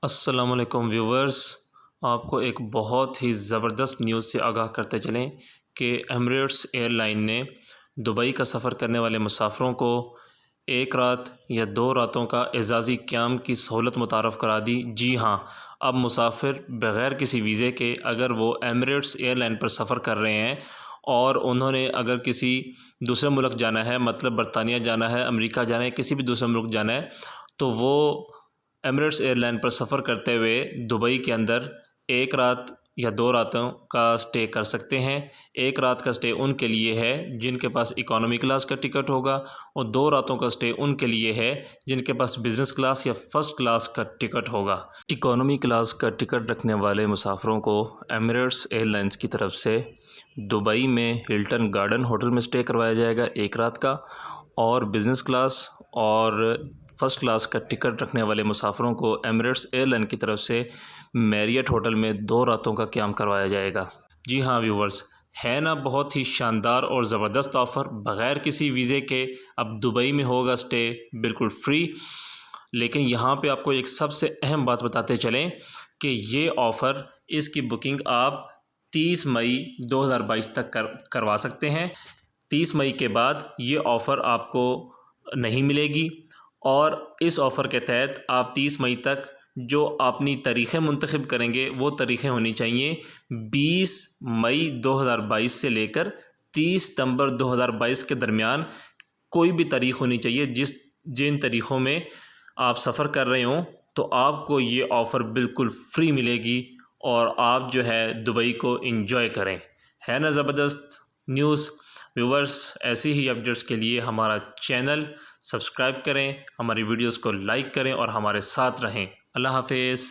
السلام علیکم ویورز، آپ کو ایک بہت ہی زبردست نیوز سے آگاہ کرتے چلیں کہ ایمریٹس ایئر لائن نے دبئی کا سفر کرنے والے مسافروں کو 1 رات یا 2 راتوں کا اعزازی قیام کی سہولت متعارف کرا دی۔ جی ہاں، اب مسافر بغیر کسی ویزے کے اگر وہ ایمریٹس ایئر لائن پر سفر کر رہے ہیں اور انہوں نے اگر کسی دوسرے ملک جانا ہے، مطلب برطانیہ جانا ہے، امریکہ جانا ہے، کسی بھی دوسرے ملک جانا ہے، تو وہ ایمریٹس ایئر لائن پر سفر کرتے ہوئے دبئی کے اندر 1 رات یا 2 راتوں کا سٹے کر سکتے ہیں۔ 1 رات کا سٹے ان کے لیے ہے جن کے پاس اکانومی کلاس کا ٹکٹ ہوگا، اور 2 راتوں کا سٹے ان کے لیے ہے جن کے پاس بزنس کلاس یا فرسٹ کلاس کا ٹکٹ ہوگا۔ اکانومی کلاس کا ٹکٹ رکھنے والے مسافروں کو ایمریٹس ایئر لائنز کی طرف سے دبئی میں ہلٹن گارڈن ہوٹل میں سٹے کروایا جائے گا 1 رات کا، اور بزنس کلاس اور فرسٹ کلاس کا ٹکٹ رکھنے والے مسافروں کو ایمریٹس ایئر لائن کی طرف سے میریٹ ہوٹل میں 2 راتوں کا قیام کروایا جائے گا۔ جی ہاں ویورز، ہے نا بہت ہی شاندار اور زبردست آفر، بغیر کسی ویزے کے اب دبئی میں ہوگا سٹے بالکل فری۔ لیکن یہاں پہ آپ کو ایک سب سے اہم بات بتاتے چلیں کہ یہ آفر، اس کی بکنگ آپ 30 مئی 2022 تک کروا سکتے ہیں۔ 30 مئی کے بعد یہ آفر آپ کو نہیں ملے گی، اور اس آفر کے تحت آپ 30 مئی تک جو اپنی تاریخیں منتخب کریں گے وہ تاریخیں ہونی چاہیے 20 مئی 2022 سے لے کر 30 ستمبر 2022 کے درمیان کوئی بھی تاریخ ہونی چاہیے جن تاریخوں میں آپ سفر کر رہے ہوں، تو آپ کو یہ آفر بالکل فری ملے گی اور آپ جو ہے دبئی کو انجوائے کریں۔ ہے نا زبردست نیوز؟ ویورز، ایسی ہی اپڈیٹس کے لیے ہمارا چینل سبسکرائب کریں، ہماری ویڈیوز کو لائک کریں اور ہمارے ساتھ رہیں۔ اللہ حافظ۔